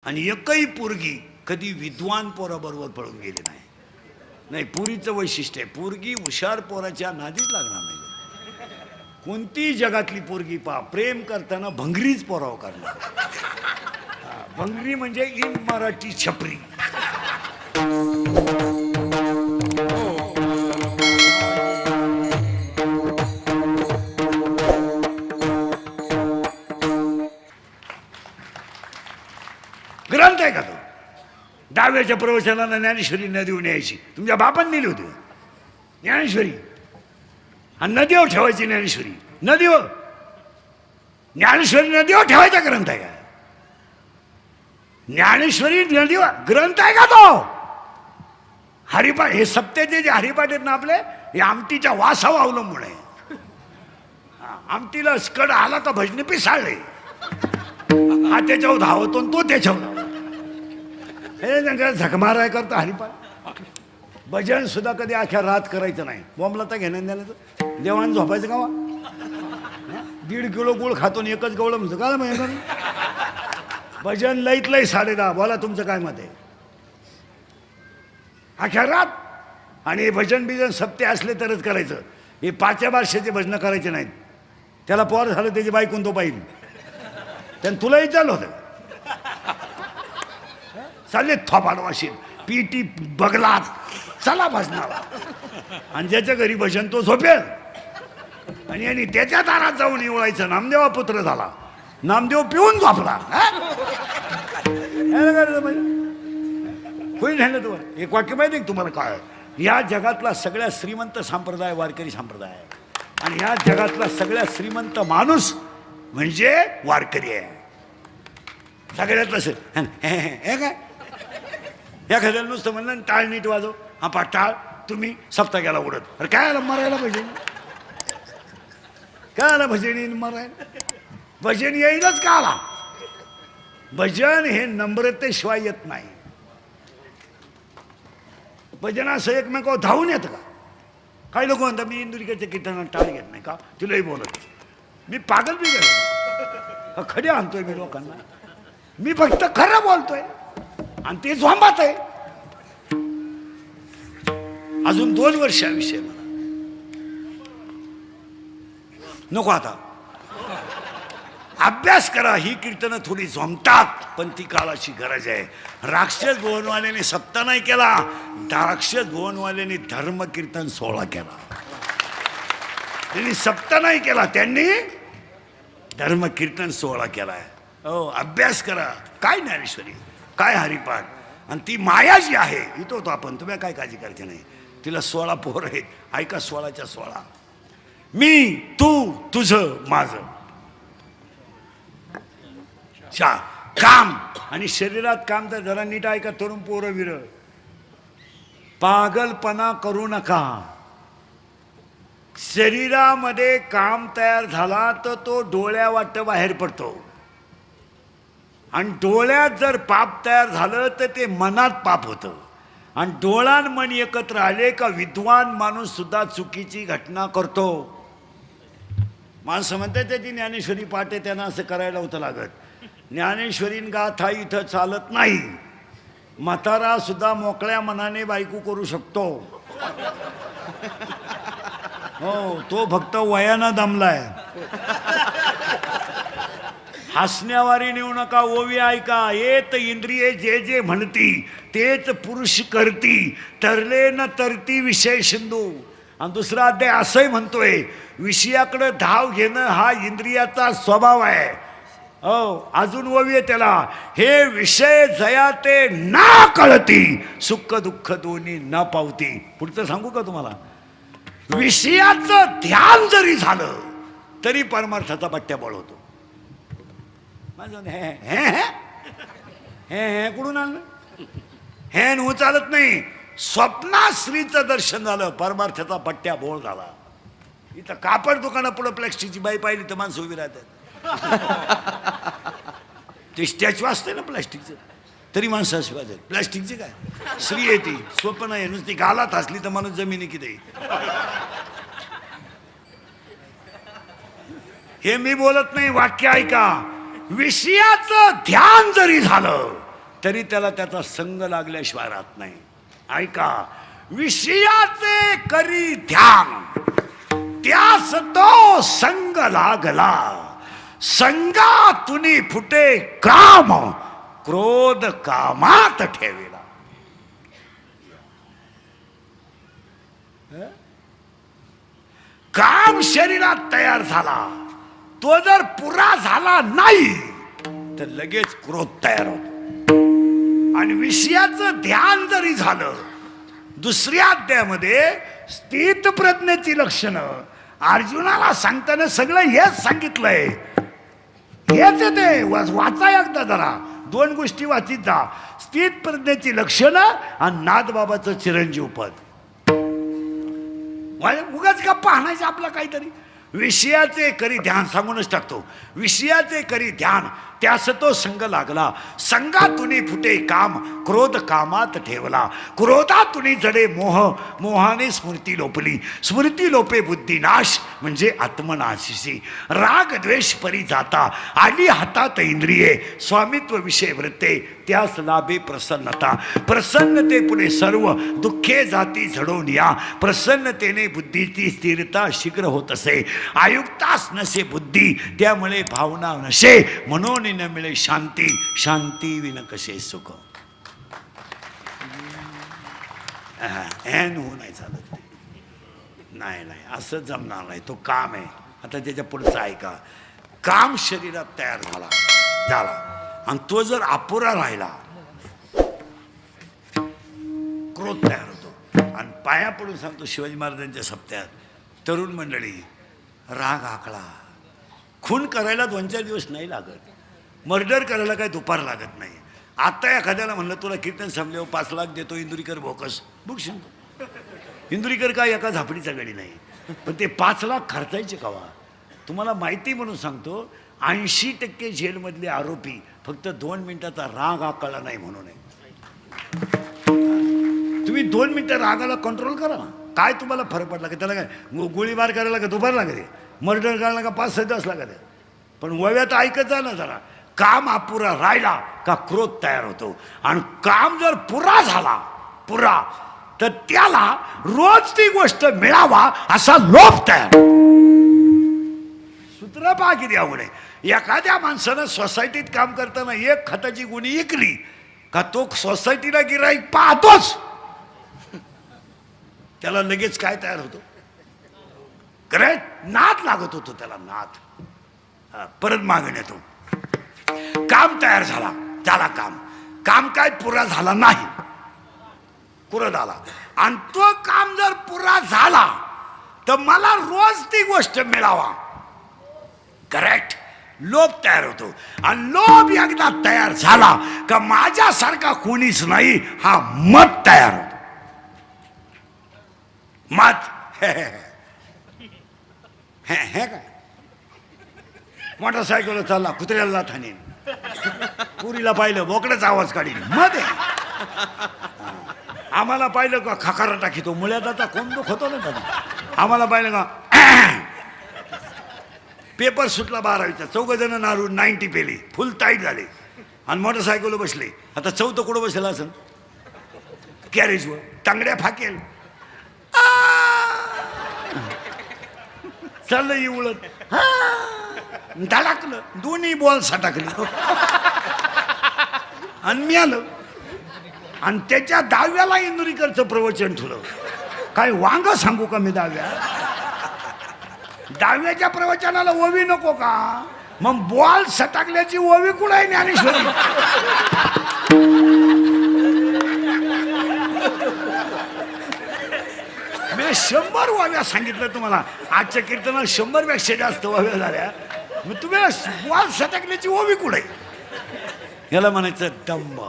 आणि एकही पोरगी कधी विद्वान पोराबरोबर पळून गेली नाही. नाही, पुरीचं वैशिष्ट्य आहे, पोरगी हुशार पोराच्या नादीच लागणार नाही. कोणती जगातली पोरगी पहा, प्रेम करताना भंगरीच पोराव करणार. भंगरी म्हणजे इन मराठी छपरी. ग्रंथ आहे का तो? दहाव्याच्या प्रवचनाला ज्ञानेश्वरी नदीवर न्यायची, तुमच्या बापाने नेली होती ज्ञानेश्वरी, आणि नदीवर ठेवायची ज्ञानेश्वरी. नदीवर ज्ञानेश्वरी नदीवर ठेवायचा ग्रंथ आहे का? ज्ञानेश्वरी नदीवर ग्रंथ आहे का तो? हरिपाठ, हे सप्त्याचे जे हरिपाठ आहेत ना आपले, हे आमटीच्या वासावर अवलंबून आहे. आमटीला स्कड आला तर भजने पिसाळले, हा त्याच्यावर धावतो तो त्याच्यावर. हे झकमाराय करतो हरिपाठ. भजन सुद्धा कधी अख्या रात करायचं नाही. बॉम्बला तर घेण्यात द्यायचं, देवान झोपायचं का? 1.5 किलो गुळ खातो आणि एकच गवळं म्हणतो का माहिती? भजन लईत लई 10:30. बोला तुमचं काय मत आहे? अख्या रात. आणि हे भजन बिजन सप्ते असले तरच करायचं. हे 5 वर्षाचे भजनं करायचे नाहीत. त्याला पोर झालं त्याची बायकून तो पाहिजे, त्यानं तुलाही चालू होतं. चालले थोपाडवाशील पीटी बगलात, चला भजनाला. आणि ज्याच्या घरी भजन तो झोपेल, आणि यांनी त्याच्या दारात जाऊन निवळायचं. नामदेवा पुत्र झाला, नामदेव पिऊन झोपला. होईल झालं तुम्हाला एक वाक्य माहिती आहे तुम्हाला काय? या जगातला सगळ्यात श्रीमंत संप्रदाय वारकरी संप्रदाय आहे, आणि या जगातला सगळ्यात श्रीमंत माणूस म्हणजे वारकरी आहे. सगळ्यातलं हे काय एखाद्याला नुसतं म्हणलं टाळ नीट वाजव, हा पा टाळ, तुम्ही सप्ता गेला उडत. अरे काय आला मरायला भजन? काय आला भजन मरायला? भजन येईलच का आला? भजन हे नम्रतेशिवाय येत नाही. भजन असं एकमेकावर धावून येतं का? काही लोक म्हणतात मी इंदुरीच्या कीर्तनात टाळ घेत नाही का, तुलाही बोलत. मी पागल बी गेलो, खडे आणतोय मी लोकांना. मी फक्त खरं बोलतोय आणि ते झोंबात आहे. अजून 2 वर्षाविषयी मला नको. आता अभ्यास करा. ही कीर्तनं थोडी झोंबतात, पण ती काळाची गरज आहे. राक्षस भुवनवाल्याने सप्ता नाही केला, राक्षस भुवनवाल्याने धर्म कीर्तन 16 केला. त्यांनी सप्ता नाही केला, त्यांनी धर्म कीर्तन 16 केलाय. हो, अभ्यास करा. काय ज्ञानेश्वरी, काय हरिपाठ, आणि ती माया जी आहे इथं होतो आपण. तुम्ही काय काळजी करायची नाही. तिला 16 पोर आहेत. ऐका, 16च्या 16. मी, तू, तुझं, माझं. काम आणि शरीरात काम. तर जरा नीट ऐका तरुण पोरं विर, पागलपणा करू नका. शरीरामध्ये काम तयार झाला तर तो डोळ्या वाट बाहेर पडतो, आणि डोळ्यात जर पाप तयार झालं तर ते मनात पाप होतं. आणि डोळा मन एकत्र आले का विद्वान माणूस सुद्धा चुकीची घटना करतो. माणसं म्हणतात त्याची ज्ञानेश्वरी पाठ आहे, त्यांना असं करायला होतं लागत. ज्ञानेश्वरीन गाथा इथं चालत नाही. म्हातारा सुद्धा मोकळ्या मनाने बायको करू शकतो. हो, तो फक्त वयानं दमलाय. हसण्यावारी नेऊ नका. ओवी ऐका. येत इंद्रिये जे जे म्हणती तेच पुरुष करती, तरले न तरती विषय सिंधू. आणि दुसरा अध्याय असंही म्हणतोय, विषयाकडे धाव घेणं हा इंद्रियाचा स्वभाव आहे. हो, अजून ओवी आहे त्याला, हे विषय जया ते ना कळती, सुख दुःख दोन्ही न पावती. पुढचं सांगू का तुम्हाला? विषयाचं ध्यान जरी झालं तरी परमार्थाचा पट्ट्या बळवतो. माझं हे हे हे हे कुठून आणलं? हे नु चालत नाही. स्वप्नात श्रीचं दर्शन झालं, परमार्थाचा पट्ट्या बोळ झाला. इथं कापड दुकाना पुढे प्लॅस्टिकची बाई पाहिली तर माणसं उभी राहतात. ते स्टॅच्यू असते ना प्लॅस्टिकचं, तरी माणसं अशी वाजत. प्लॅस्टिकची काय श्री येते, स्वप्न आहे. नुसती गालात असली तर माणूस जमिनी किती. हे मी बोलत नाही, वाक्य ऐका. विषयाचं ध्यान जरी झालं तरी त्याला त्याचा संग लागल्याशिवाय राहत नाही. ऐका, विषयाचे करी ध्यान त्यास तो संग लागला, संगातुनी फुटे काम, क्रोध कामात ठेविला. काम शरीरात तयार झाला, तो जर पुरा झाला नाही तर लगेच क्रोध तयार होतो. आणि विषयाचं ध्यान जरी झालं, दुसऱ्या अध्यायामध्ये स्थित प्रज्ञेची लक्षणं अर्जुनाला सांगताना सगळं हेच सांगितलंय. हेच येते, वाचा एकदा जरा, 2 गोष्टी वाचित जा. स्थित प्रज्ञेची लक्षणं आणि नाथबाबाचं चिरंजीव पद. उगाच गप्पा आणायचं आपलं काहीतरी. विषयाचे करी ध्यान सांगूनच टाकतो. विषयाचे करी ध्यान त्यास तो संग लागला, संगातुनी फुटे काम, क्रोध कामात ठेवला, क्रोधातुनी जडे मोह, मोहाने स्मृती लोपली, स्मृती लोपे बुद्धिनाश म्हणजे आत्मनाशिसी, राग द्वेष परी जाता, आली हातात इंद्रिये, स्वामित्व विषय वृत्ते, त्यास लाभे प्रसन्नता, प्रसन्नते पुढे सर्व दुःखे जाती झडवून या, प्रसन्नतेने बुद्धीची स्थिरता शीघ्र होत असे, आयुक्तास नसे बुद्धी त्यामुळे भावना नसे, म्हणून न मिळे शांती, शांती विन कसे सुख. होऊ नाही चालत, नाही नाही असं जमणार नाही. तो काम आहे. आता त्याच्या पुढचा ऐका. काम शरीरात तयार झाला आणि तो जर अपुरा राहिला, क्रोध तयार होतो. आणि पाया पडून सांगतो, शिवाजी महाराजांच्या सप्त्यात तरुण मंडळी, राग आकळा, खून करायला 2-4 दिवस नाही लागत, मर्डर करायला काही दुपार लागत नाही. आता एखाद्याला म्हणलं तुला कीर्तन समजावं 5 लाख देतो, इंदुरीकर बोकस बुकशील. इंदुरीकर काय एका झापडीचा गडी नाही, पण ते 5 लाख खर्चायचे कवा. तुम्हाला माहिती म्हणून सांगतो, 80% जेलमधले आरोपी फक्त 2 मिनिटाचा राग आकळला नाही म्हणून आहे. तुम्ही 2 मिनिटं रागाला कंट्रोल करा ना, काय तुम्हाला फरक पडला का? त्याला काय गोळीबार करायला का दुपार लागते, मर्डर करायला का 5-6 दिवस लागते. पण वव्यात ऐकत जा ना जरा. काम अपुरा राहिला का क्रोध तयार होतो, आणि काम जर पुरा झाला तर त्याला रोज ती गोष्ट मिळावा असा लोभ तयार. सूत्र पहा किती आवड आहे. एखाद्या माणसानं सोसायटीत काम करताना 1 खताची गुणी विकली का तो सोसायटीला गिराईक पाहतोच, त्याला लगेच काय तयार होतो? करेक्ट, नाद लागत होतो त्याला, नाद. परत मागून येतो. काम तयार झाला काम काय पुरा झाला नाही, क्रोध आला. आणि तो काम जर पुरा झाला तर मला रोज ती गोष्ट मिळावा, करेक्ट, लोभ तयार होतो. आणि लोभ एकदा तयार झाला का माझ्यासारखा कोणीच नाही हा मत तयार होतो. मत हे काय मोटरसायकल चालला, कुत्र्याला ठाणे, पुरीला पाहिलं बोकड्याचा आवाज काढील, मत आहे. आम्हाला पाहिलं का खकारा टाकीतो, मुळ्याचा कोण दुख होतो ना त्याला. आम्हाला पाहिलं का पेपर सुटला 12वीचा, 4 जण नारू 90 पेली, फुल टाईट झाले आणि मोटरसायकल बसले. आता 4थं कुठं बसला असं कॅरेजवर, तांगड्या फाकेल, चाललं उलट, धडकलं, दोन्ही बॉल सटकले आणि मी आलं. आणि त्याच्या 10व्याला इंदुरीकरचं प्रवचन ठेवलं. काय वांग सांगू का मी 10व्याच्या प्रवचनाला ओवी नको का? मग बॉल सटकल्याची ओवी कुठं आहे ज्ञानेश्वरी? मी 100 वाव्या सांगितलं तुम्हाला. आजच्या कीर्तनात 100 पेक्षा जास्त वाव्या झाल्या. मग तुम्ही बॉल सटकल्याची ओवी कुठे? याला म्हणायचं दंभ.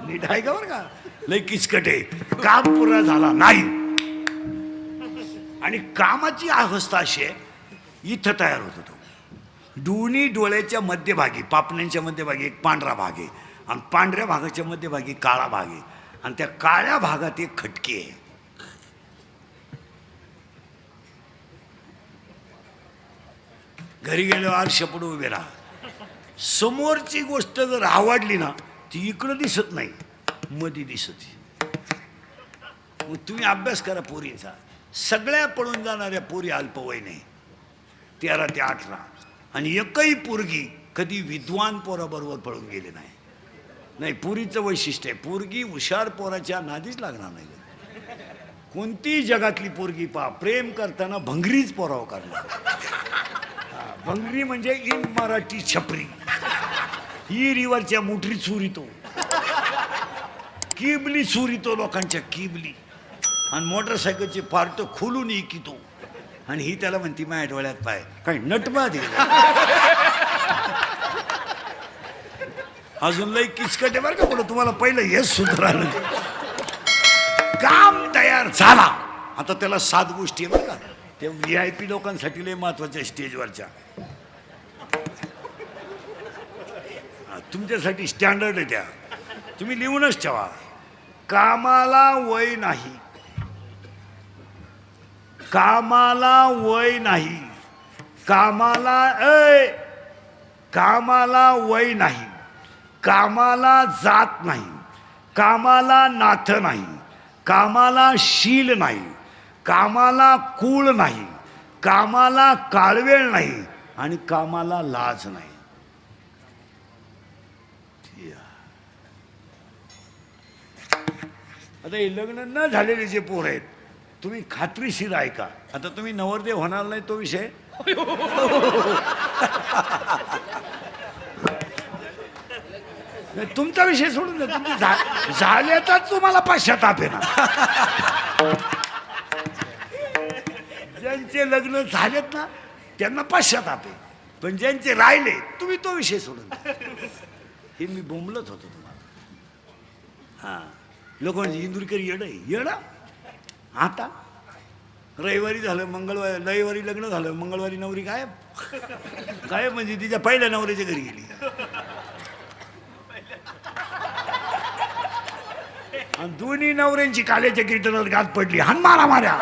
नीट आहे का बरं का? लय किचकटे. काम पुरा झाला नाही, आणि कामाची अवस्था अशी आहे, इथं तयार होतो तो. दोन्ही डोळ्याच्या मध्यभागी, पापण्यांच्या मध्यभागी एक पांढरा भाग आहे, आणि पांढऱ्या भागाच्या मध्यभागी काळा भाग आहे, आणि त्या काळ्या भागात एक खटकी आहे. घरी गेल्यावर आरशापुढे उभे राहा. समोरची गोष्ट जर आवडली ना ती इकडं दिसत नाही, मधी दिसते. मग तुम्ही अभ्यास करा पोरीचा. सगळ्या पळून जाणाऱ्या पोरी अल्पवयीन आहे, 13 ते 18, आणि एकही पोरगी कधी विद्वान पोराबरोबर पळून गेले नाही. नाही, पोरीचं वैशिष्ट्य आहे, पोरगी हुशार पोराच्या नादीच लागणार नाही. कोणतीही जगातली पोरगी पहा, प्रेम करताना भंगरीच पोराव करणार. भंगरी म्हणजे इन मराठी छपरी. ही रिवरच्या मोटरी चुरितो, किबली चुरितो, लोकांच्या किबली, आणि मोटरसायकलचे पार्ट खोलून इकितो, आणि ही त्याला म्हणती माझ्या डोळ्यात पाय काही नटबा दे. अजून लई किचकट आहे बरं का. पुढं तुम्हाला पहिलं हेच सुधारलं. काम तयार झाला, आता त्याला 7 गोष्टी आहे बरं का, त्या VIP लोकांसाठी लय महत्वाच्या स्टेजवरच्या. तुमच्यासाठी स्टँडर्ड आहे त्या, तुम्ही लिहूनच ठेवा. कामाला वय नाही, कामाला वय नाही, कामाला कामाला वय नाही, कामाला जात नाही, कामाला नातं नाही, कामाला शील नाही, कामाला कुळ नाही, कामाला काळवेळ नाही, आणि कामाला लाज नाही. आता हे लग्न न झालेले जे पोर आहेत, तुम्ही खात्रीशीर ऐका. आता तुम्ही नवरदेव होणार नाही तो विषय. तुमचा विषय सोडून द्या, तुम्ही झाले तर तुम्हाला पश्चाताप आहे ना. ज्यांचे लग्न झालेत ना त्यांना पश्चाताप आहे, पण ज्यांचे राहिले तुम्ही तो विषय सोडून द्या. हे मी बोंबलत होतो तुम्हाला. हां, लोक म्हणजे इंदुरीकर येडं. आता रविवारी झालं, मंगळवारी रविवारी लग्न झालं, मंगळवारी नवरी गायब. गायब म्हणजे तिच्या पहिल्या नवऱ्याच्या घरी गेली. आणि दोन्ही नवऱ्यांची काल्याच्या कीर्तनात गाठ पडली, हनुमाना माऱ्या.